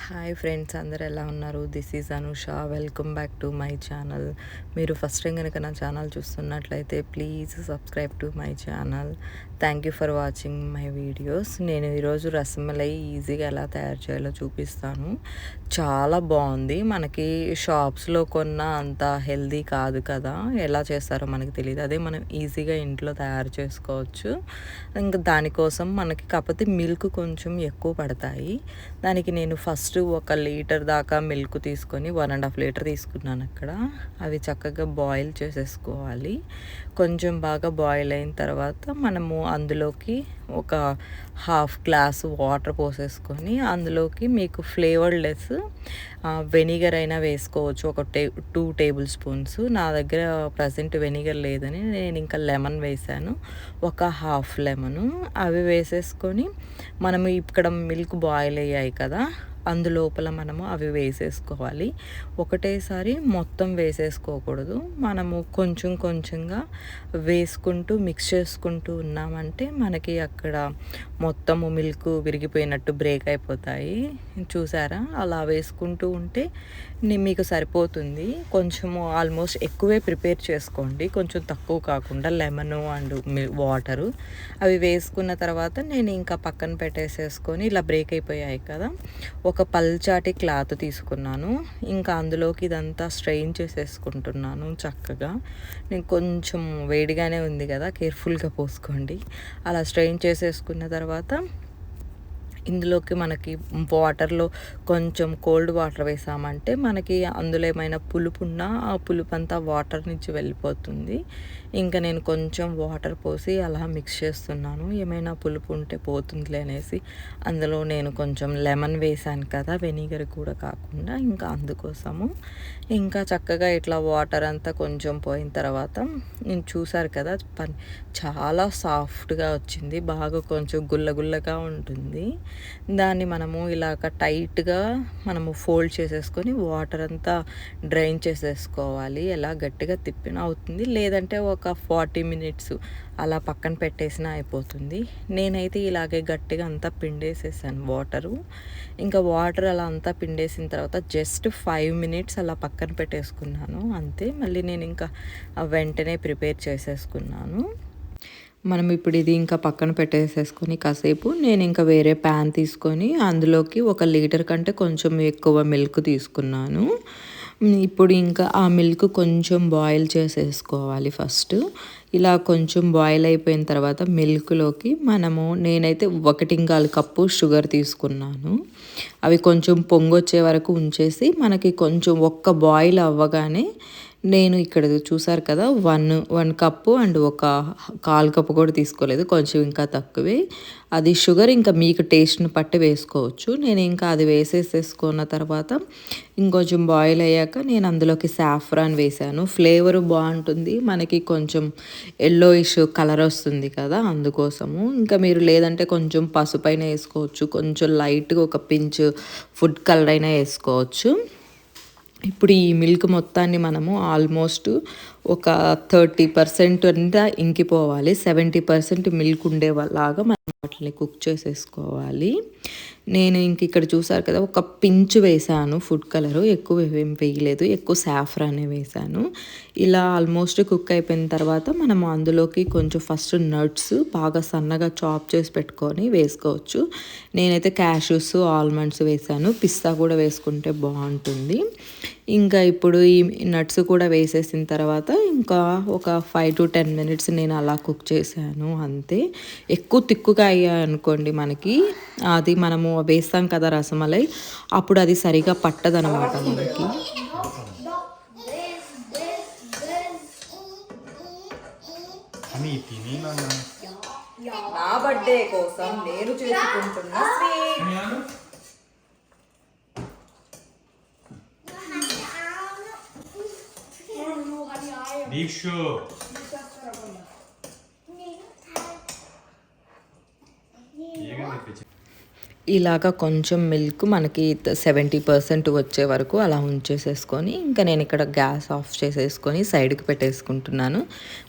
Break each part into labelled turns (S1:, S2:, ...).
S1: Hi friends, అందరు ఎలా ఉన్నారు? This is Anusha. Welcome back to my channel. మీరు ఫస్ట్ టైం కనుక నా ఛానల్ చూస్తున్నట్లయితే please subscribe to my channel. Thank you for watching my videos. నేను ఈరోజు రసమలై ఈజీగా ఎలా తయారు చేయాలో చూపిస్తాను. చాలా బాగుంది. మనకి షాప్స్లో కొన్న అంత హెల్దీ కాదు కదా, ఎలా చేస్తారో మనకి తెలియదు. అదే మనం ఈజీగా ఇంట్లో తయారు చేసుకోవచ్చు. ఇంకా దానికోసం మనకి కాకపోతే మిల్క్ కొంచెం ఎక్కువ పడతాయి. దానికి నేను ఫస్ట్ 1 లీటర్ దాకా మిల్క్ తీసుకొని 1.5 లీటర్ తీసుకున్నాను. అక్కడ అవి చక్కగా బాయిల్ చేసేసుకోవాలి. కొంచెం బాగా బాయిల్ అయిన తర్వాత మనము అందులోకి ఒక 1/2 గ్లాస్ వాటర్ పోసేసుకొని అందులోకి మీకు ఫ్లేవర్లెస్ వెనిగర్ అయినా వేసుకోవచ్చు. ఒక 2 టేబుల్ స్పూన్స్. నా దగ్గర ప్రజెంట్ వెనిగర్ లేదని నేను ఇంకా లెమన్ వేసాను, ఒక 1/2 లెమను. అవి వేసేసుకొని మనము ఇక్కడ మిల్క్ బాయిల్ అయ్యాయి కదా, అందులోపల మనము అవి వేసేసుకోవాలి. ఒకటేసారి మొత్తం వేసేసుకోకూడదు. మనము కొంచెం కొంచెంగా వేసుకుంటూ మిక్స్ చేసుకుంటూ ఉన్నామంటే మనకి అక్కడ మొత్తము మిల్క్ విరిగిపోయినట్టు బ్రేక్ అయిపోతాయి. చూసారా? అలా వేసుకుంటూ ఉంటే మీకు సరిపోతుంది. కొంచెము ఆల్మోస్ట్ ఎక్కువే ప్రిపేర్ చేసుకోండి, కొంచెం తక్కువ కాకుండా. లెమను అండ్ వాటరు అవి వేసుకున్న తర్వాత నేను ఇంకా పక్కన పెట్టేసేసుకొని, ఇలా బ్రేక్ అయిపోయాయి కదా, ఒక పల్చాటి క్లాత్ తీసుకున్నాను. ఇంకా అందులోకి ఇదంతా స్ట్రెయిన్ చేసేసుకుంటున్నాను చక్కగా. నేను కొంచెం వేడిగానే ఉంది కదా, కేర్ఫుల్గా పోసుకోండి. అలా స్ట్రెయిన్ చేసేసుకున్న తర్వాత ఇందులోకి మనకి వాటర్లో కొంచెం కోల్డ్ వాటర్ వేసామంటే మనకి అందులో ఏమైనా పులుపు ఉన్నా ఆ పులుపు అంతా వాటర్ నుంచి వెళ్ళిపోతుంది. ఇంకా నేను కొంచెం వాటర్ పోసి అలా మిక్స్ చేస్తున్నాను. ఏమైనా పులుపు ఉంటే పోతుందిలే అనేసి అందులో నేను కొంచెం లెమన్ వేసాను కదా, వెనిగర్ కూడా కాకుండా. ఇంకా అందుకోసము ఇంకా చక్కగా ఇట్లా వాటర్ అంతా కొంచెం పోయిన తర్వాత నేను చూసారు కదా, చాలా సాఫ్ట్గా వచ్చింది. బాగా కొంచెం గుల్లగుల్లగా ఉంటుంది. దాన్ని మనము ఇలాగ టైట్గా మనము ఫోల్డ్ చేసేసుకొని వాటర్ అంతా డ్రైన్ చేసేసుకోవాలి. ఎలా గట్టిగా తిప్పినా అవుతుంది, లేదంటే ఒక 40 మినిట్స్ అలా పక్కన పెట్టేసినా అయిపోతుంది. నేనైతే ఇలాగే గట్టిగా అంతా పిండేసేసాను వాటరు. ఇంకా వాటర్ అలా అంతా పిండేసిన తర్వాత జస్ట్ 5 మినిట్స్ అలా పక్కన పెట్టేసుకున్నాను అంతే. మళ్ళీ నేను ఇంకా వెంటనే ప్రిపేర్ చేసేసుకున్నాను. మనం ఇప్పుడు ఇది ఇంకా పక్కన పెట్టేసేసుకొని కాసేపు నేను ఇంకా వేరే ప్యాన్ తీసుకొని అందులోకి 1 లీటర్ కంటే కొంచెం ఎక్కువ మిల్క్ తీసుకున్నాను. ఇప్పుడు ఇంకా ఆ మిల్క్ కొంచెం బాయిల్ చేసేసుకోవాలి ఫస్ట్. ఇలా కొంచెం బాయిల్ అయిపోయిన తర్వాత మిల్క్లోకి నేనైతే 1.25 కప్పు షుగర్ తీసుకున్నాను. అవి కొంచెం పొంగొచ్చే వరకు ఉంచేసి మనకి కొంచెం ఒక్క బాయిల్ అవ్వగానే నేను ఇక్కడ చూసారు కదా, 1 కప్పు అండ్ ఒక 1/4 కప్పు కూడా తీసుకోలేదు, కొంచెం ఇంకా తక్కువే. అది షుగర్ ఇంకా మీకు టేస్ట్ని పట్టి వేసుకోవచ్చు. నేను ఇంకా అది వేసేసేసుకున్న తర్వాత ఇంకొంచెం బాయిల్ అయ్యాక నేను అందులోకి సాఫ్రాన్ వేసాను. ఫ్లేవరు బాగుంటుంది, మనకి కొంచెం ఎల్లోయిష్ కలర్ వస్తుంది కదా, అందుకోసము. ఇంకా మీరు లేదంటే కొంచెం పసుపు అయినా వేసుకోవచ్చు, కొంచెం లైట్గా ఒక పించ్ ఫుడ్ కలర్ అయినా వేసుకోవచ్చు. ఇప్పుడు ఈ మిల్క్ మొత్తాన్ని మనము ఆల్మోస్ట్ ఒక 30% అంతా ఇంకిపోవాలి. 70% మిల్క్ ఉండేలాగా మనం వాటిని కుక్ చేసేసుకోవాలి. నేను ఇంక ఇక్కడ చూసారు కదా, ఒక పించ్ వేసాను ఫుడ్ కలరు, ఎక్కువ ఏం వేయలేదు, ఎక్కువ సాఫ్రానే వేసాను. ఇలా ఆల్మోస్ట్ కుక్ అయిపోయిన తర్వాత మనం అందులోకి కొంచెం ఫస్ట్ నట్స్ బాగా సన్నగా చాప్ చేసి పెట్టుకొని వేసుకోవచ్చు. నేనైతే క్యాష్యూస్, ఆల్మండ్స్ వేసాను, పిస్తా కూడా వేసుకుంటే బాగుంటుంది. ఇంకా ఇప్పుడు ఈ నట్స్ కూడా వేసేసిన తర్వాత ఇంకా ఒక 5 to 10 మినిట్స్ నేను అలా కుక్ చేశాను అంతే. ఎక్కువ తిక్కుగా అయ్యాయనుకోండి మనకి, అది మనము వేస్తాం కదా రసమలై, అప్పుడు అది సరిగా పట్టదనమాట మనకి. నా బర్త్డే కోసం నేను చేసుకుంటున్న స్వీట్.
S2: దీక్షు
S1: ఇలాగ కొంచెం మిల్క్ మనకి 70% వచ్చే వరకు అలా ఉంచేసేసుకొని ఇంకా నేను ఇక్కడ గ్యాస్ ఆఫ్ చేసేసుకొని సైడ్కి పెట్టేసుకుంటున్నాను.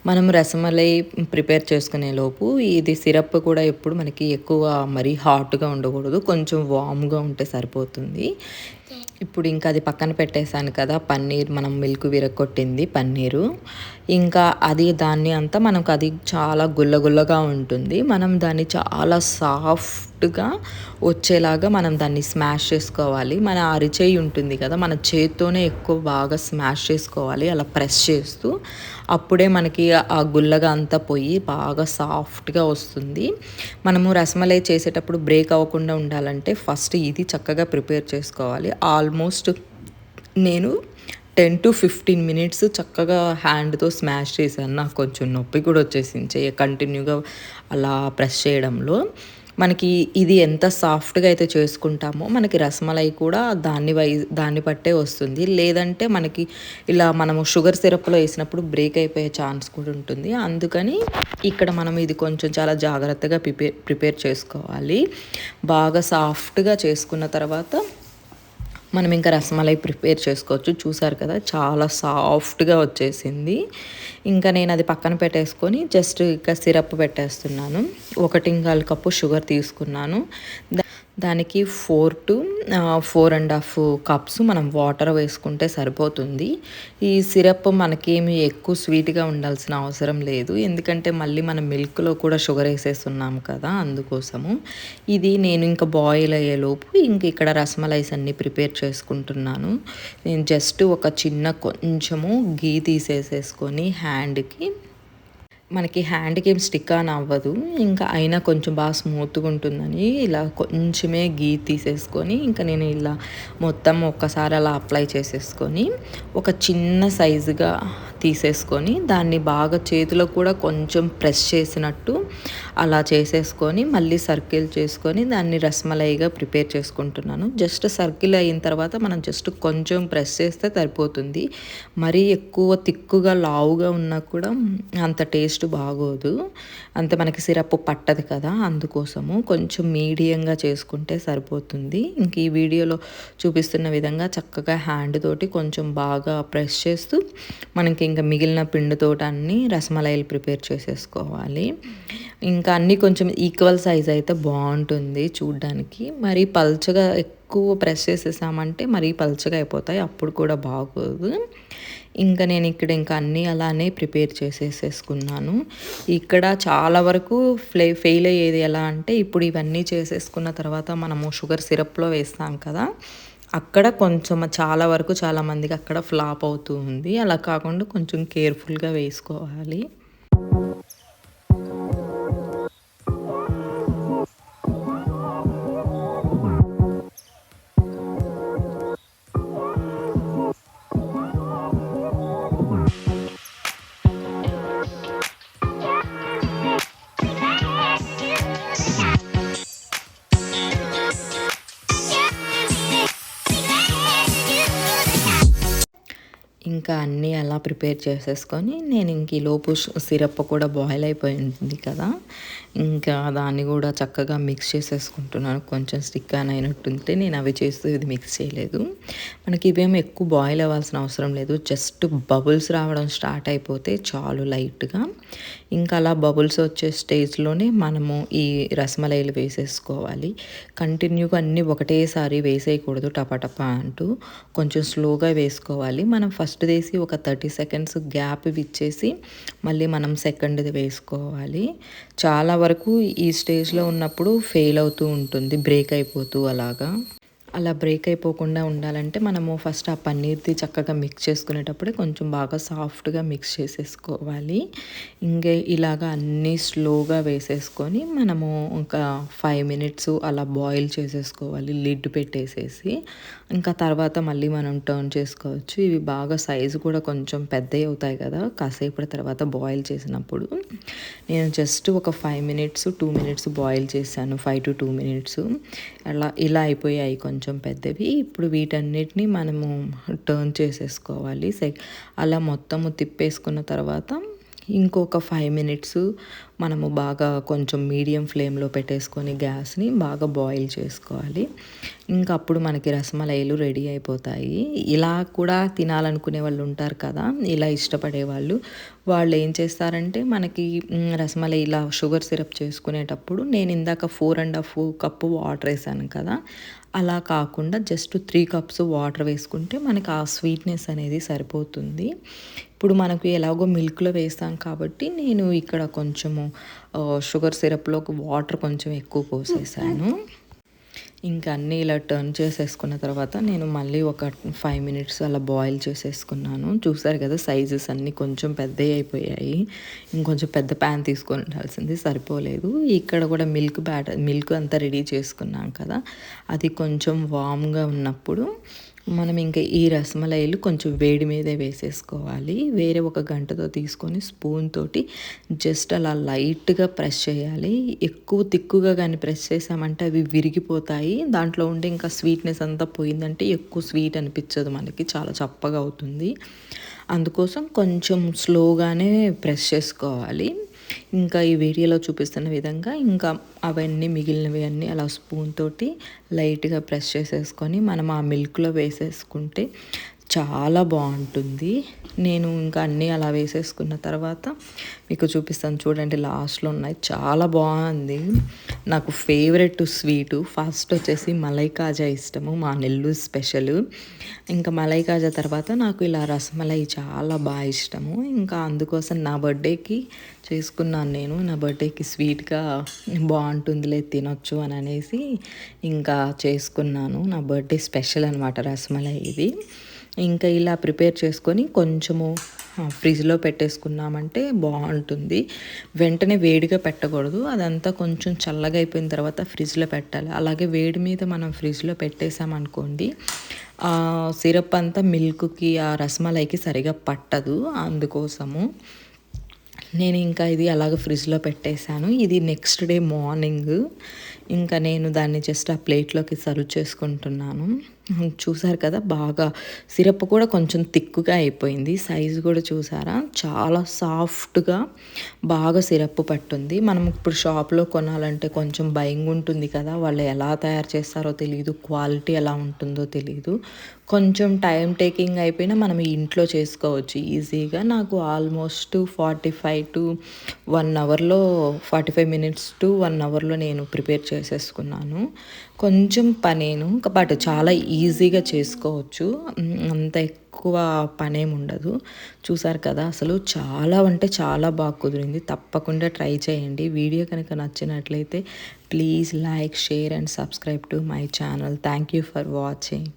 S1: మనం రసమలై ప్రిపేర్ చేసుకునే లోపు ఇది సిరప్ కూడా ఎప్పుడు మనకి ఎక్కువ మరీ హాట్గా ఉండకూడదు, కొంచెం వామ్గా ఉంటే సరిపోతుంది. ఇప్పుడు ఇంకా అది పక్కన పెట్టేశాను కదా, పన్నీర్ మనం మిల్క్ విరగొట్టింది పన్నీరు. ఇంకా అది దాన్ని అంతా మనకు అది చాలా గుల్లగుల్లగా ఉంటుంది. మనం దాన్ని చాలా సాఫ్ట్గా వచ్చేలాగా మనం దాన్ని స్మాష్ చేసుకోవాలి. మన అరిచేయి ఉంటుంది కదా, మన చేత్తోనే ఎక్కువ బాగా స్మాష్ చేసుకోవాలి అలా ప్రెస్ చేస్తూ. అప్పుడే మనకి ఆ గుల్లగా అంతా పోయి బాగా సాఫ్ట్గా వస్తుంది. మనము రసమలై చేసేటప్పుడు బ్రేక్ అవ్వకుండా ఉండాలంటే ఫస్ట్ ఇది చక్కగా ప్రిపేర్ చేసుకోవాలి. ఆల్మోస్ట్ నేను 10 to 15 మినిట్స్ చక్కగా హ్యాండ్తో స్మాష్ చేశాను. నాకు కొంచెం నొప్పి కూడా వచ్చేసింది కంటిన్యూగా అలా ప్రెస్ చేయడంలో. మనకి ఇది ఎంత సాఫ్ట్గా అయితే చేసుకుంటామో మనకి రసమలై కూడా దాన్ని బట్టే వస్తుంది. లేదంటే మనకి ఇలా మనము షుగర్ సిరప్లో వేసినప్పుడు బ్రేక్ అయిపోయే ఛాన్స్ కూడా ఉంటుంది. అందుకని ఇక్కడ మనం ఇది కొంచెం చాలా జాగ్రత్తగా ప్రిపేర్ చేసుకోవాలి. బాగా సాఫ్ట్గా చేసుకున్న తర్వాత మనం ఇంకా రసమలై ప్రిపేర్ చేసుకోవచ్చు. చూసారు కదా, చాలా సాఫ్ట్గా వచ్చేసింది. ఇంకా నేను అది పక్కన పెట్టేసుకొని జస్ట్ ఇంకా సిరప్ పెట్టేస్తున్నాను. 1 కప్పు షుగర్ తీసుకున్నాను. దానికి 4 to 4.5 కప్స్ మనం వాటర్ వేసుకుంటే సరిపోతుంది. ఈ సిరప్ మనకేమి ఎక్కువ స్వీట్గా ఉండాల్సిన అవసరం లేదు, ఎందుకంటే మళ్ళీ మనం మిల్క్లో కూడా షుగర్ వేసేస్తున్నాము కదా, అందుకోసము. ఇది నేను ఇంకా బాయిల్ అయ్యేలోపు ఇంక ఇక్కడ రసమలైస్ అన్నీ ప్రిపేర్ చేసుకుంటున్నాను. నేను జస్ట్ ఒక చిన్న కొంచెము గీ తీసేసేసుకొని హ్యాండ్కి, మనకి హ్యాండ్కి ఏం స్టిక్ ఆన్ అవ్వదు, ఇంకా అయినా కొంచెం బాగా స్మూత్గా ఉంటుందని ఇలా కొంచెమే గీ తీసేసుకొని ఇంకా నేను ఇలా మొత్తం ఒక్కసారి అలా అప్లై చేసేసుకొని ఒక చిన్న సైజుగా తీసేసుకొని దాన్ని బాగా చేతిలో కూడా కొంచెం ప్రెస్ చేసినట్టు అలా చేసేసుకొని మళ్ళీ సర్కిల్ చేసుకొని దాన్ని రసమలైగా ప్రిపేర్ చేసుకుంటున్నాను. జస్ట్ సర్కిల్ అయిన తర్వాత మనం జస్ట్ కొంచెం ప్రెస్ చేస్తే సరిపోతుంది. మరీ ఎక్కువ తిక్కుగా లావుగా ఉన్నా కూడా అంత టేస్ట్ బాగోదు, అంత మనకి సిరప్ పట్టదు కదా, అందుకోసము కొంచెం మీడియంగా చేసుకుంటే సరిపోతుంది. ఇంక ఈ వీడియోలో చూపిస్తున్న విధంగా చక్కగా హ్యాండ్ తోటి కొంచెం బాగా ప్రెస్ చేస్తూ మనకి ఇంకా మిగిలిన పిండితోటి అన్నీ రసమలైలు ప్రిపేర్ చేసేసుకోవాలి. ఇంకా అన్నీ కొంచెం ఈక్వల్ సైజ్ అయితే బాగుంటుంది చూడ్డానికి. మరీ పల్చగా ఎక్కువ ప్రెస్ చేసేసామంటే మరీ పల్చగా అయిపోతాయి, అప్పుడు కూడా బాగోదు. ఇంకా నేను ఇక్కడ ఇంకా అన్నీ అలానే ప్రిపేర్ చేసేసుకున్నాను. ఇక్కడ చాలా వరకు ఫెయిల్ అయ్యేది ఎలా అంటే, ఇప్పుడు ఇవన్నీ చేసేసుకున్న తర్వాత మనము షుగర్ సిరప్లో వేస్తాం కదా, అక్కడ కొంచెం చాలా వరకు చాలామందికి అక్కడ ఫ్లాప్ అవుతూ ఉంది. అలా కాకుండా కొంచెం కేర్ఫుల్గా వేసుకోవాలి. ఇంకా అన్నీ అలా ప్రిపేర్ చేసేసుకొని నేను ఇంక ఈలోపు సిరప్ కూడా బాయిల్ అయిపోయి ఉంటుంది కదా, ఇంకా దాన్ని కూడా చక్కగా మిక్స్ చేసేసుకుంటున్నాను. కొంచెం స్టిక్ ఆన్ అయినట్టుంటే నేను అవి చేస్తూ ఇది మిక్స్ చేయలేదు. మనకి ఇవేమో ఎక్కువ బాయిల్ అవ్వాల్సిన అవసరం లేదు, జస్ట్ బబుల్స్ రావడం స్టార్ట్ అయిపోతే చాలు లైట్గా. ఇంకా అలా బబుల్స్ వచ్చే స్టేజ్లోనే మనము ఈ రసమలైలు వేసేసుకోవాలి. కంటిన్యూగా అన్నీ ఒకటేసారి వేసేయకూడదు టపటపా అంటూ, కొంచెం స్లోగా వేసుకోవాలి. మనం ఫస్ట్ వేసి ఒక 30 సెకండ్స్ గ్యాప్ ఇచ్చేసి మళ్ళీ మనం సెకండ్ది వేసుకోవాలి. చాలా వరకు ఈ స్టేజ్లో ఉన్నప్పుడు ఫెయిల్ అవుతూ ఉంటుంది, బ్రేక్ అయిపోతూ అలాగా. అలా బ్రేక్ అయిపోకుండా ఉండాలంటే మనము ఫస్ట్ ఆ పన్నీర్ది చక్కగా మిక్స్ చేసుకునేటప్పుడే కొంచెం బాగా సాఫ్ట్గా మిక్స్ చేసేసుకోవాలి. ఇంకా ఇలాగా అన్నీ స్లోగా వేసేసుకొని మనము ఇంకా 5 మినిట్స్ అలా బాయిల్ చేసేసుకోవాలి లిడ్ పెట్టేసేసి. ఇంకా తర్వాత మళ్ళీ మనం టర్న్ చేసుకోవచ్చు. ఇవి బాగా సైజు కూడా కొంచెం పెద్దవి అవుతాయి కదా కాసేపటి తర్వాత బాయిల్ చేసినప్పుడు. నేను జస్ట్ ఒక 5 మినిట్స్ 2 మినిట్స్ బాయిల్ చేశాను, 5 to 2 మినిట్స్. ఇలా అయిపోయాయి కొంచెం పెద్దవి. ఇప్పుడు వీటన్నిటిని మనము టర్న్ చేసేసుకోవాలి. అలా మొత్తము తిప్పేసుకున్న తర్వాత ఇంకొక 5 మినిట్స్ మనము బాగా కొంచెం మీడియం ఫ్లేమ్లో పెట్టేసుకొని గ్యాస్ని బాగా బాయిల్ చేసుకోవాలి. ఇంకా అప్పుడు మనకి రసమలైలు రెడీ అయిపోతాయి. ఇలా కూడా తినాలనుకునే వాళ్ళు ఉంటారు కదా, ఇలా ఇష్టపడేవాళ్ళు. వాళ్ళు ఏం చేస్తారంటే మనకి రసమలై ఇలా షుగర్ సిరప్ చేసుకునేటప్పుడు నేను ఇందాక 4½ కప్పు వాటర్ వేసాను కదా, అలా కాకుండా జస్ట్ 3 కప్స్ వాటర్ వేసుకుంటే మనకి ఆ స్వీట్నెస్ అనేది సరిపోతుంది. ఇప్పుడు మనకు ఎలాగో మిల్క్లో వేస్తాం కాబట్టి నేను ఇక్కడ కొంచెము షుగర్ సిరప్లోకి వాటర్ కొంచెం ఎక్కువ పోసేసాను. ఇంకా అన్నీ ఇలా టర్న్ చేసేసుకున్న తర్వాత నేను మళ్ళీ ఒక 5 మినిట్స్ అలా బాయిల్ చేసేసుకున్నాను. చూసారు కదా, సైజెస్ అన్నీ కొంచెం పెద్దవి అయిపోయాయి. ఇంకొంచెం పెద్ద ప్యాన్ తీసుకొని ఉండాల్సింది, సరిపోలేదు. ఇక్కడ కూడా మిల్క్ అంతా రెడీ చేసుకున్నాం కదా, అది కొంచెం వామ్గా ఉన్నప్పుడు మనం ఇంకా ఈ రసమలైలు కొంచెం వేడి మీదే వేసేసుకోవాలి. వేరే ఒక గంటతో తీసుకొని స్పూన్ తోటి జస్ట్ అలా లైట్గా ప్రెస్ చేయాలి. ఎక్కువ తిక్కుగా కానీ ప్రెస్ చేసామంటే అవి విరిగిపోతాయి. దాంట్లో ఉండే ఇంకా స్వీట్నెస్ అంతా పోయిందంటే ఎక్కువ స్వీట్ అనిపించదు మనకి, చాలా చప్పగా అవుతుంది. అందుకోసం కొంచెం స్లోగానే ప్రెస్ చేసుకోవాలి. ఇంకా ఈ వీడియోలో చూపిస్తున్న విధంగా ఇంకా అవన్నీ మిగిలినవి అన్నీ అలా స్పూన్ తోటి లైట్గా ప్రెస్ చేసేసుకొని మనం ఆ మిల్క్లో వేసేసుకుంటే చాలా బాగుంటుంది. నేను ఇంకా అన్నీ అలా వేసేసుకున్న తర్వాత మీకు చూపిస్తాను చూడండి, లాస్ట్లో ఉన్నాయి. చాలా బాగుంది. నాకు ఫేవరెట్ స్వీటు ఫస్ట్ వచ్చేసి మలై కాజా ఇష్టము, మా నెల్లూరు స్పెషల్. ఇంకా మలై కాజా తర్వాత నాకు ఇలా రసమలై చాలా బాగా ఇష్టము. ఇంకా అందుకోసం నా బర్త్డేకి చేసుకున్నాను నేను. నా బర్త్డేకి స్వీట్గా బాగుంటుందిలే తినొచ్చు అని అనేసి ఇంకా చేసుకున్నాను. నా బర్త్డే స్పెషల్ అనమాట రసమలై ఇది. ఇంకా ఇలా ప్రిపేర్ చేసుకొని కొంచెము ఫ్రిడ్జ్లో పెట్టేసుకున్నామంటే బాగుంటుంది. వెంటనే వేడిగా పెట్టకూడదు, అదంతా కొంచెం చల్లగా అయిపోయిన తర్వాత ఫ్రిడ్జ్లో పెట్టాలి. అలాగే వేడి మీద మనం ఫ్రిడ్జ్లో పెట్టేసామనుకోండి, సిరప్ అంతా మిల్క్కి ఆ రసమలైకి సరిగా పట్టదు. అందుకోసము నేను ఇంకా ఇది అలాగ ఫ్రిడ్జ్లో పెట్టేశాను. ఇది నెక్స్ట్ డే మార్నింగ్ ఇంకా నేను దాన్ని జస్ట్ ఆ ప్లేట్లోకి సర్వ్ చేసుకుంటున్నాను. చూసారు కదా, బాగా సిరప్ కూడా కొంచెం థిక్గా అయిపోయింది. సైజు కూడా చూసారా, చాలా సాఫ్ట్గా బాగా సిరప్ పట్టుంది. మనం ఇప్పుడు షాప్లో కొనాలంటే కొంచెం భయంగా ఉంటుంది కదా, వాళ్ళు ఎలా తయారు చేస్తారో తెలియదు, క్వాలిటీ ఎలా ఉంటుందో తెలియదు. కొంచెం టైం టేకింగ్ అయిపోయినా మనం ఇంట్లో చేసుకోవచ్చు ఈజీగా. నాకు ఆల్మోస్ట్ 45 మినిట్స్ టు 1 అవర్లో నేను ప్రిపేర్ చేసేసుకున్నాను. కొంచెం పనేను, బట్ చాలా ఈజీగా చేసుకోవచ్చు, అంత ఎక్కువ పనేం ఉండదు. చూసారు కదా, అసలు చాలా అంటే చాలా బాగా కుదిరింది. తప్పకుండా ట్రై చేయండి. వీడియో కనుక నచ్చినట్లయితే please like, share and subscribe to my channel. Thank you for watching.